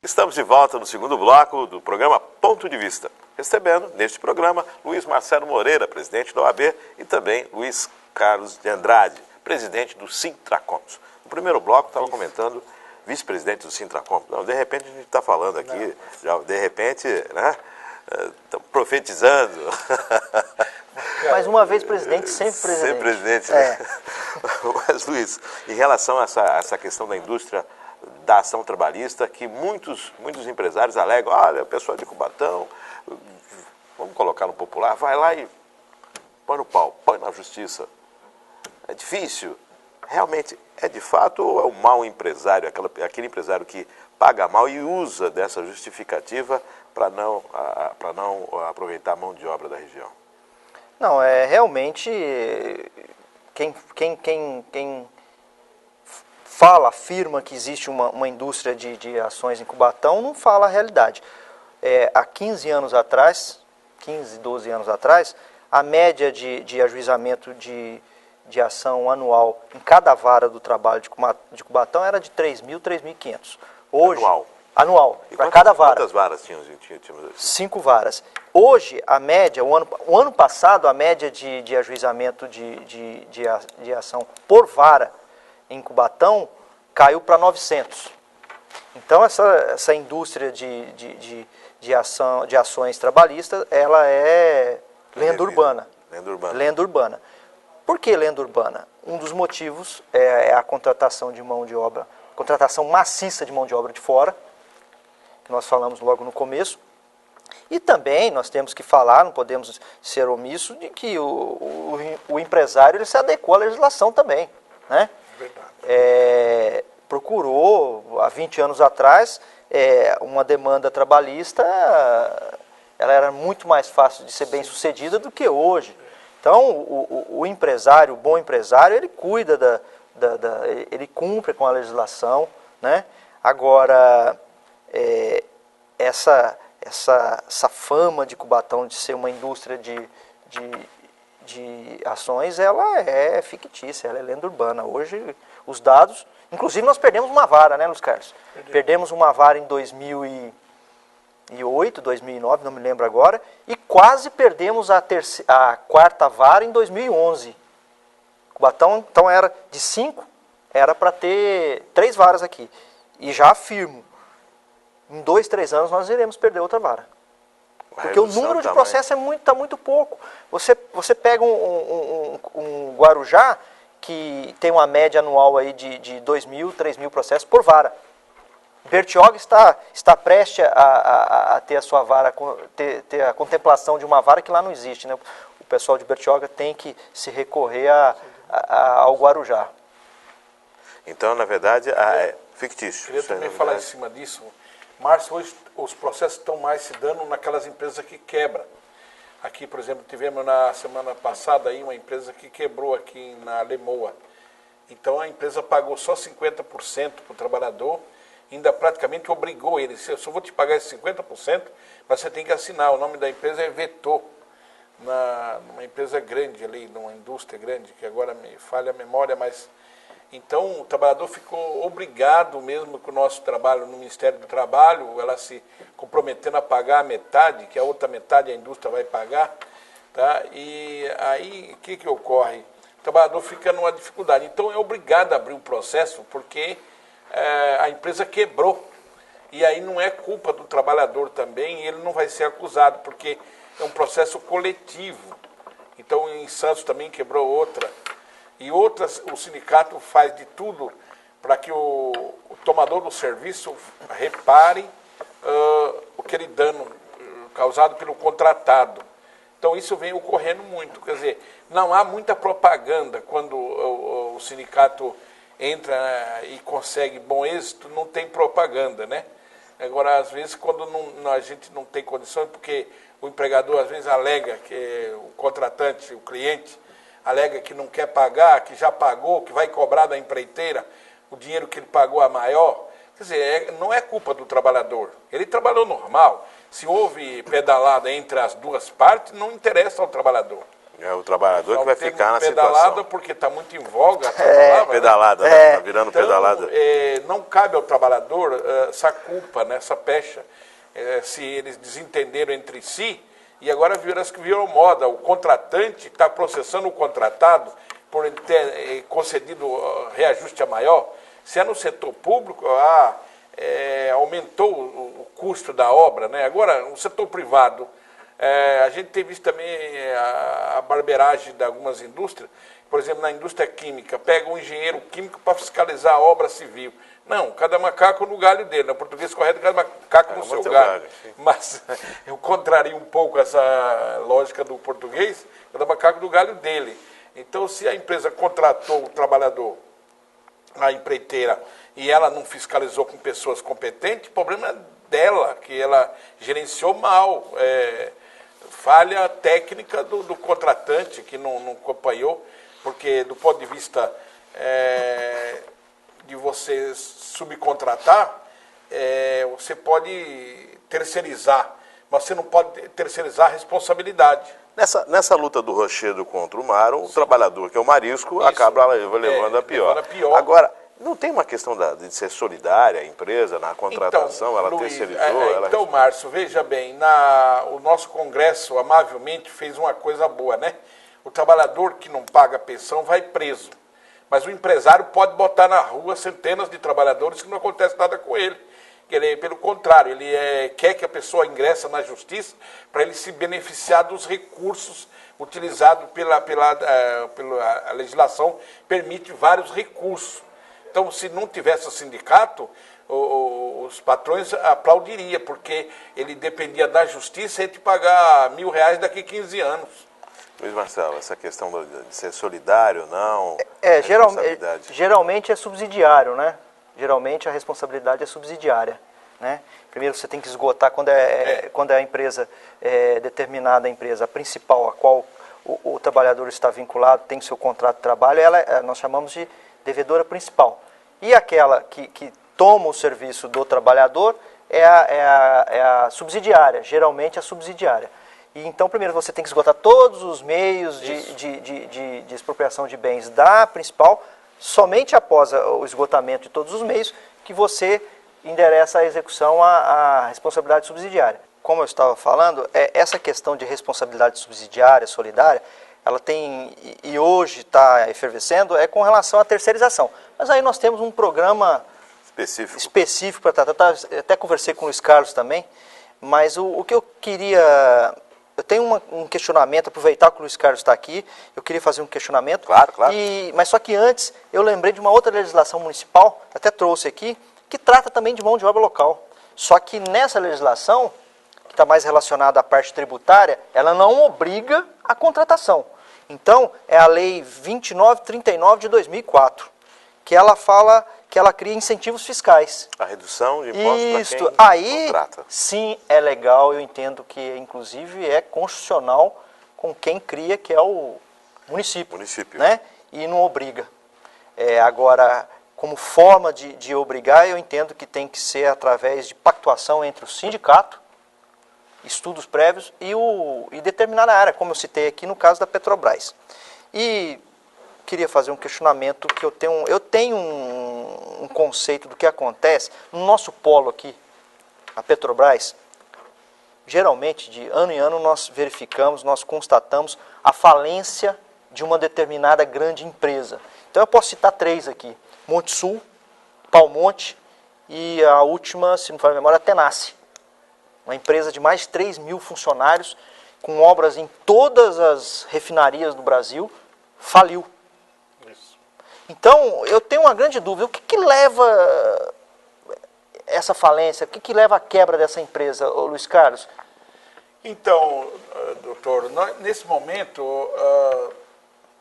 Estamos de volta no segundo bloco do programa Ponto de Vista, recebendo neste programa Luiz Marcelo Moreira, presidente da OAB, e também Luiz Carlos de Andrade, presidente do Sintracomps. No primeiro bloco estava comentando vice-presidente do Sintracomps. Não, de repente a gente está falando aqui, já, de repente, né, estamos profetizando. Mais uma vez presidente, sempre presidente. Sempre presidente, né? Mas, Luiz, em relação a essa questão da indústria da ação trabalhista, que muitos empresários alegam, olha, o pessoal de Cubatão, vamos colocar no popular, vai lá e põe no pau, põe na justiça. É difícil. Realmente é de fato ou é um mau empresário, aquele empresário que paga mal e usa dessa justificativa para não aproveitar a mão de obra da região? Não, é realmente quem afirma que existe uma indústria de ações em Cubatão, não fala a realidade. Há 15 anos atrás, 15, 12 anos atrás, a média de ajuizamento de ação anual em cada vara do trabalho de Cubatão era de 3.000, 3.500. Hoje, anual, para cada vara. Quantas varas tínhamos? 5 varas. Hoje, a média, o ano passado, a média de ajuizamento de ação por vara em Cubatão caiu para 900. Então, essa indústria de ações trabalhistas, ela é lenda urbana. Lenda urbana. Por que lenda urbana? Um dos motivos é a contratação de mão de obra, contratação maciça de mão de obra de fora, que nós falamos logo no começo. E também nós temos que falar, não podemos ser omissos, de que o empresário ele se adequou à legislação também, né? Verdade. Procurou, há 20 anos atrás, uma demanda trabalhista, ela era muito mais fácil de ser bem sucedida do que hoje. Então, o empresário, o bom empresário, ele cuida ele cumpre com a legislação, né? Agora, essa fama de Cubatão de ser uma indústria de ações, ela é fictícia, ela é lenda urbana. Hoje, os dados... Inclusive, nós perdemos uma vara, né, Luiz Carlos? Perdemos uma vara em 2008, 2009, não me lembro agora, e quase perdemos a quarta vara em 2011. Cubatão, então, era de 5, era para ter 3 varas aqui. E já afirmo, em 2, 3 anos nós iremos perder outra vara. Porque o número de processos está muito pouco. Você pega um Guarujá, que tem uma média anual aí de 2.000, 3.000 processos por vara. Bertioga está prestes a ter a sua vara, ter a contemplação de uma vara que lá não existe, né? O pessoal de Bertioga tem que se recorrer ao Guarujá. Então, na verdade, é fictício. Queria também falar em cima disso. Márcio, hoje os processos estão mais se dando naquelas empresas que quebram. Aqui, por exemplo, tivemos na semana passada aí uma empresa que quebrou aqui na Lemoa. Então a empresa pagou só 50% para o trabalhador, ainda praticamente obrigou ele. Eu só vou te pagar esses 50%, mas você tem que assinar. O nome da empresa é Vetor, numa empresa grande ali, numa indústria grande, que agora me falha a memória, mas... Então, o trabalhador ficou obrigado, mesmo com o nosso trabalho no Ministério do Trabalho, ela se comprometendo a pagar a metade, que a outra metade a indústria vai pagar, tá? E aí, o que ocorre? O trabalhador fica numa dificuldade. Então, é obrigado a abrir um processo, porque a empresa quebrou. E aí não é culpa do trabalhador também, e ele não vai ser acusado, porque é um processo coletivo. Então, em Santos também quebrou outra. E outras, o sindicato faz de tudo para que o tomador do serviço repare aquele dano causado pelo contratado. Então isso vem ocorrendo muito, quer dizer, não há muita propaganda quando o sindicato entra e consegue bom êxito, não tem propaganda, né? Agora, às vezes, quando a gente não tem condições, porque o empregador às vezes alega que o contratante, o cliente, alega que não quer pagar, que já pagou, que vai cobrar da empreiteira o dinheiro que ele pagou a maior. Quer dizer, não é culpa do trabalhador. Ele trabalhou normal. Se houve pedalada entre as duas partes, não interessa ao trabalhador. É o trabalhador que vai ficar na pedalada, situação. porque está muito em voga essa palavra, Pedalada, né? né? Tá virando Então, pedalada. Não cabe ao trabalhador essa culpa, né? Essa pecha, se eles desentenderam entre si, e agora virou moda. O contratante está processando o contratado por ele ter concedido reajuste a maior. Se é no setor público, aumentou o custo da obra, né? Agora, no setor privado, a gente tem visto também a barbeiragem de algumas indústrias. Por exemplo, na indústria química, pega um engenheiro químico para fiscalizar a obra civil. Não, cada macaco no galho dele. No português correto, cada macaco no seu galho. Mas eu contrario um pouco essa lógica do português, cada macaco no galho dele. Então, se a empresa contratou o trabalhador, a empreiteira, e ela não fiscalizou com pessoas competentes, o problema é dela, que ela gerenciou mal. Falha técnica do contratante, que não acompanhou, porque do ponto de vista de você subcontratar, você pode terceirizar, mas você não pode terceirizar a responsabilidade. Nessa luta do Rochedo contra o mar, o trabalhador, que é o marisco, acaba levando a pior. Agora, não tem uma questão de ser solidária a empresa na contratação, então, ela Luiz, terceirizou? Então, Márcio, veja bem, o nosso Congresso amavelmente fez uma coisa boa, né? O trabalhador que não paga pensão vai preso, mas o empresário pode botar na rua centenas de trabalhadores que não acontece nada com ele. Pelo contrário, ele quer que a pessoa ingresse na justiça para ele se beneficiar dos recursos utilizados pela legislação, permite vários recursos. Então, se não tivesse o sindicato, os patrões aplaudiriam, porque ele dependia da justiça e de pagar R$1.000 daqui a 15 anos. Luiz Marcelo, essa questão de ser solidário ou não... Geralmente é subsidiário, né? Geralmente a responsabilidade é subsidiária, né? Primeiro você tem que esgotar, quando a empresa, determinada empresa, a principal, a qual o trabalhador está vinculado, tem seu contrato de trabalho, nós chamamos de devedora principal. E aquela que toma o serviço do trabalhador é a subsidiária, geralmente a subsidiária. E então, primeiro, você tem que esgotar todos os meios de expropriação de bens da principal. Somente após o esgotamento de todos os meios que você endereça a execução à responsabilidade subsidiária. Como eu estava falando, essa questão de responsabilidade subsidiária, solidária, ela tem, e hoje está efervescendo, com relação à terceirização. Mas aí nós temos um programa específico para tratar. Até conversei com o Luiz Carlos também, mas o que eu queria... Eu tenho um questionamento, aproveitar que o Luiz Carlos está aqui, eu queria fazer um questionamento. Claro. Mas só que antes, eu lembrei de uma outra legislação municipal, até trouxe aqui, que trata também de mão de obra local. Só que nessa legislação, que está mais relacionada à parte tributária, ela não obriga a contratação. Então, é a Lei 2939 de 2004, que ela fala que ela cria incentivos fiscais. A redução de impostos para quem aí, contrata. Sim, é legal, eu entendo que inclusive é constitucional com quem cria, que é o município. Né? E não obriga. Agora, como forma de obrigar, eu entendo que tem que ser através de pactuação entre o sindicato, estudos prévios e determinada área, como eu citei aqui no caso da Petrobras. E queria fazer um questionamento que eu tenho um conceito do que acontece no nosso polo aqui, a Petrobras. Geralmente, de ano em ano, nós verificamos, nós constatamos a falência de uma determinada grande empresa. Então eu posso citar 3 aqui: Monte Sul, Palmonte e a última, se não for a memória, a Tenace. Uma empresa de mais de 3.000 funcionários, com obras em todas as refinarias do Brasil, faliu. Então, eu tenho uma grande dúvida, o que leva essa falência, o que leva à quebra dessa empresa, Luiz Carlos? Então, doutor, nesse momento,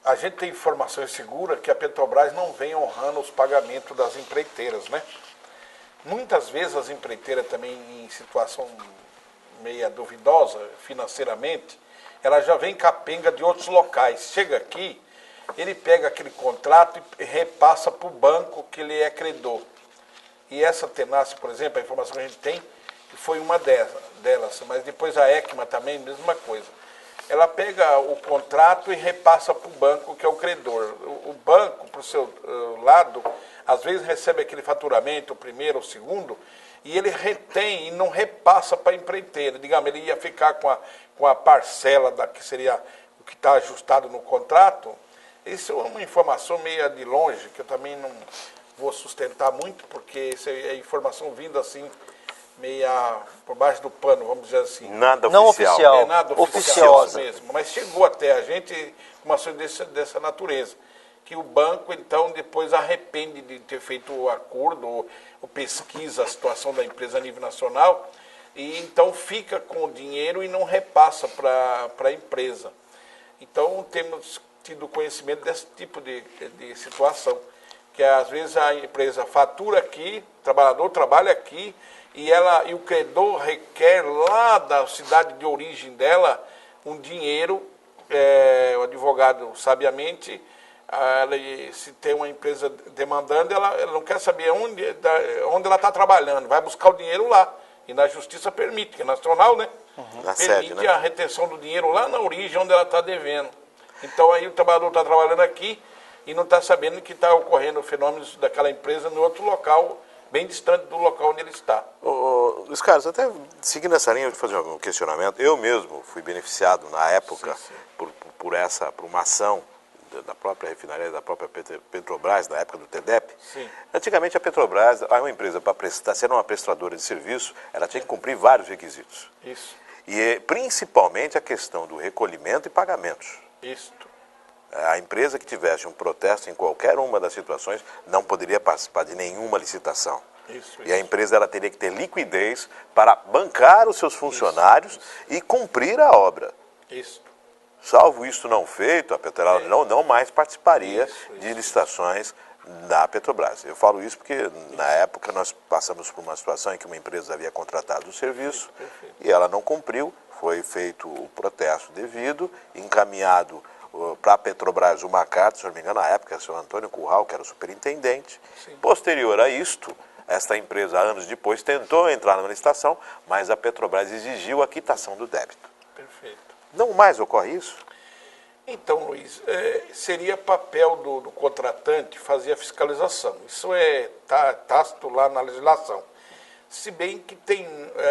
a gente tem informações seguras que a Petrobras não vem honrando os pagamentos das empreiteiras, né? Muitas vezes as empreiteiras também em situação meia duvidosa financeiramente, ela já vem capenga de outros locais. Chega aqui, ele pega aquele contrato e repassa para o banco que ele é credor. E essa Tenace, por exemplo, a informação que a gente tem, foi uma delas, mas depois a ECMA também, mesma coisa. ela pega o contrato e repassa para o banco, que é o credor. O banco, para o seu lado, às vezes recebe aquele faturamento, o primeiro, o segundo, e ele retém e não repassa para a empreiteira. Digamos, ele ia ficar com a parcela que seria o que está ajustado no contrato. Isso é uma informação meio de longe, que eu também não vou sustentar muito, porque isso é informação vinda assim, meia por baixo do pano, vamos dizer assim. Nada Não oficial. oficial. É nada Oficiosa. oficial mesmo, mas chegou até a gente uma ação dessa natureza, que o banco, então, depois arrepende de ter feito o acordo, ou pesquisa a situação da empresa a nível nacional, e então fica com o dinheiro e não repassa para a empresa. Então, temos tido conhecimento desse tipo de situação, que às vezes a empresa fatura aqui, o trabalhador trabalha aqui, e o credor requer lá da cidade de origem dela um dinheiro, o advogado sabiamente, se tem uma empresa demandando, ela não quer saber onde ela está trabalhando, vai buscar o dinheiro lá. E na justiça permite, que é nacional, né? Na Permite sede, né? a retenção do dinheiro lá na origem onde ela está devendo. Então aí o trabalhador está trabalhando aqui e não está sabendo que está ocorrendo fenômenos daquela empresa em outro local, bem distante do local onde ele está. Luiz Carlos, até seguindo essa linha de fazer um questionamento, eu mesmo fui beneficiado na época por uma ação da própria refinaria, da própria Petrobras, na época do TEDEP. Sim. Antigamente a Petrobras, uma empresa para prestar, sendo uma prestadora de serviço, ela tinha que cumprir vários requisitos. Isso. E principalmente a questão do recolhimento e pagamentos. Isto. A empresa que tivesse um protesto em qualquer uma das situações não poderia participar de nenhuma licitação. Isso. E a empresa ela teria que ter liquidez para bancar os seus funcionários e cumprir a obra. Isso. Salvo isso não feito, a Petrobras não mais participaria de licitações da Petrobras. Eu falo isso porque na época nós passamos por uma situação em que uma empresa havia contratado o serviço e ela não cumpriu, foi feito o protesto devido, encaminhado para a Petrobras uma carta, se não me engano, na época, o senhor Antônio Curral, que era o superintendente. Sim. Posterior a isto, esta empresa, anos depois, tentou entrar na licitação, mas a Petrobras exigiu a quitação do débito. Perfeito. Não mais ocorre isso? Então, Luiz, seria papel do contratante fazer a fiscalização. Isso tá tácito lá na legislação. Se bem que tem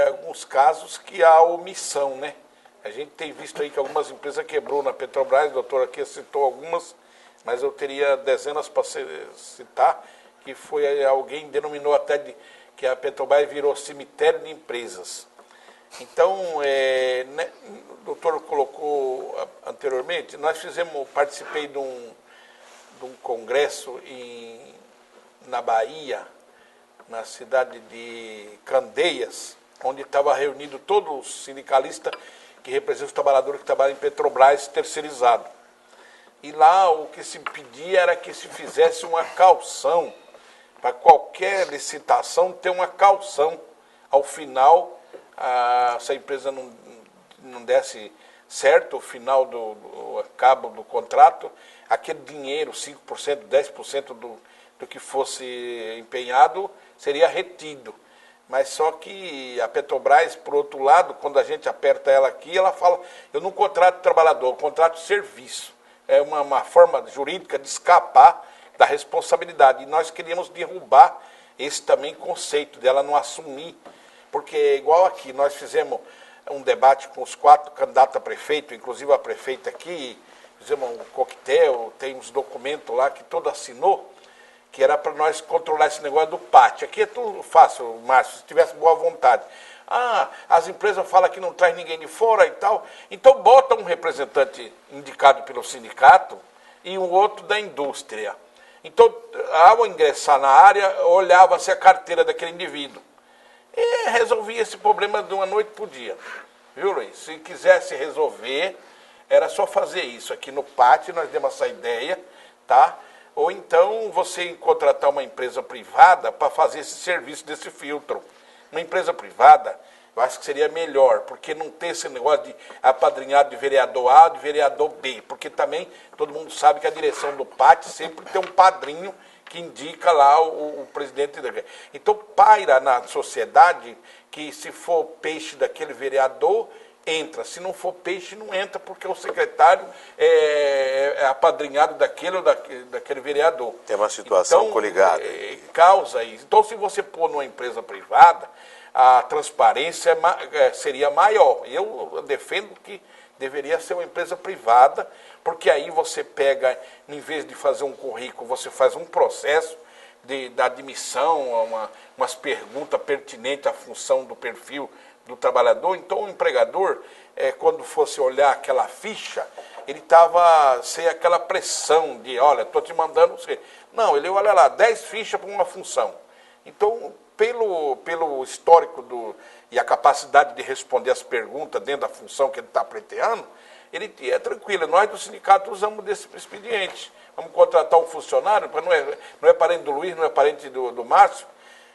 alguns casos que há omissão, né? A gente tem visto aí que algumas empresas quebrou na Petrobras, o doutor aqui citou algumas, mas eu teria dezenas para citar, que foi alguém denominou até que a Petrobras virou cemitério de empresas. Então, o doutor colocou anteriormente, participei de um congresso na Bahia, na cidade de Candeias, onde estava reunido todos os sindicalistas que representam os trabalhadores que trabalham em Petrobras terceirizado. E lá o que se pedia era que se fizesse uma caução, para qualquer licitação ter uma caução ao final. Se a empresa não desse certo o final do cabo do contrato, aquele dinheiro, 5%, 10% do que fosse empenhado, seria retido. Mas só que a Petrobras, por outro lado, quando a gente aperta ela aqui, ela fala, eu não contrato trabalhador, eu contrato serviço. É uma forma jurídica de escapar da responsabilidade. E nós queríamos derrubar esse também conceito dela não assumir. Porque, igual aqui, nós fizemos um debate com os 4 candidatos a prefeito, inclusive a prefeita aqui, fizemos um coquetel, tem uns documentos lá que todo assinou, que era para nós controlar esse negócio do pátio. Aqui é tudo fácil, Márcio, se tivesse boa vontade. As empresas falam que não traz ninguém de fora e tal, então bota um representante indicado pelo sindicato e um outro da indústria. Então, ao ingressar na área, olhava-se a carteira daquele indivíduo. E resolvia esse problema de uma noite por dia. Viu, Luiz? Se quisesse resolver, era só fazer isso. Aqui no pátio nós demos essa ideia, tá? Ou então você contratar uma empresa privada para fazer esse serviço desse filtro. Uma empresa privada, eu acho que seria melhor, porque não tem esse negócio de apadrinhado de vereador A, de vereador B, porque também todo mundo sabe que a direção do pátio sempre tem um padrinho que indica lá o presidente da... Então, paira na sociedade que se for peixe daquele vereador, entra. Se não for peixe, não entra, porque o secretário é apadrinhado daquele ou daquele vereador. Tem uma situação então, coligada. Causa isso. Então, se você pôr numa empresa privada, a transparência seria maior. Eu defendo que deveria ser uma empresa privada, porque aí você pega, em vez de fazer um currículo, você faz um processo da admissão, umas perguntas pertinentes à função do perfil do trabalhador. Então, o empregador, quando fosse olhar aquela ficha, ele estava sem aquela pressão de, olha, estou te mandando... Não, ele olha lá, 10 fichas para uma função. Então, pelo histórico e a capacidade de responder as perguntas dentro da função que ele está pleiteando, ele é tranquilo. Nós do sindicato usamos desse expediente. Vamos contratar um funcionário, não é parente do Luiz, não é parente do Márcio.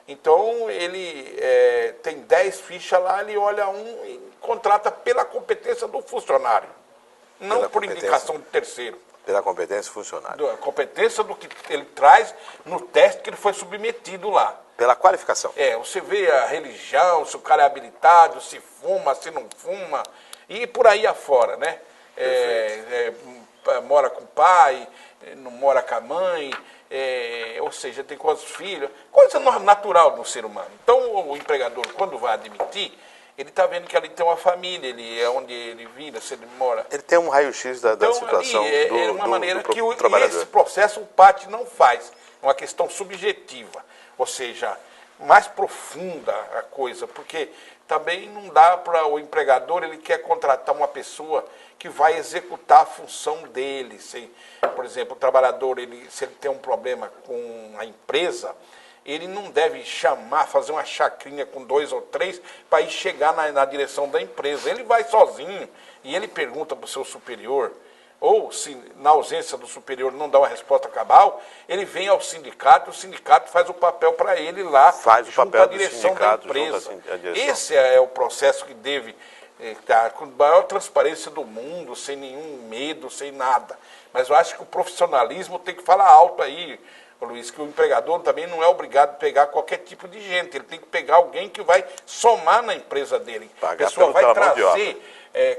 Então, ele tem 10 fichas lá, ele olha um e contrata pela competência do funcionário, não por indicação de terceiro. Pela competência funcionária. A competência do que ele traz no teste que ele foi submetido lá. Pela qualificação. Você vê a religião, se o cara é habilitado, se fuma, se não fuma, e por aí afora, né? Mora com o pai, não mora com a mãe, ou seja, tem quantos filhos, coisa natural do ser humano. Então, o empregador, quando vai admitir, ele está vendo que ali tem uma família, ele é onde ele vive, se ele mora. Ele tem um raio-x da situação ali uma maneira que trabalhador. Esse processo o PAT não faz, é uma questão subjetiva, ou seja, mais profunda a coisa, porque também não dá para o empregador, ele quer contratar uma pessoa que vai executar a função dele. Por exemplo, o trabalhador, se ele tem um problema com a empresa, ele não deve fazer uma chacrinha com 2 ou 3 para ir chegar na direção da empresa. Ele vai sozinho e ele pergunta para o seu superior, ou se na ausência do superior não dá uma resposta cabal, ele vem ao sindicato, o sindicato faz o papel para ele lá, faz o papel à direção da empresa. Esse é o processo que deve estar com a maior transparência do mundo, sem nenhum medo, sem nada. Mas eu acho que o profissionalismo tem que falar alto aí, Luiz, que o empregador também não é obrigado a pegar qualquer tipo de gente, ele tem que pegar alguém que vai somar na empresa dele. A pessoa vai trazer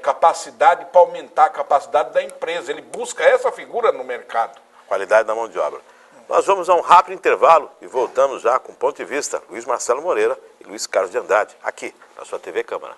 capacidade para aumentar a capacidade da empresa, ele busca essa figura no mercado. Qualidade da mão de obra. Nós vamos a um rápido intervalo e voltamos já com Ponto de Vista, Luiz Marcelo Moreira e Luiz Carlos de Andrade, aqui na sua TV Câmara.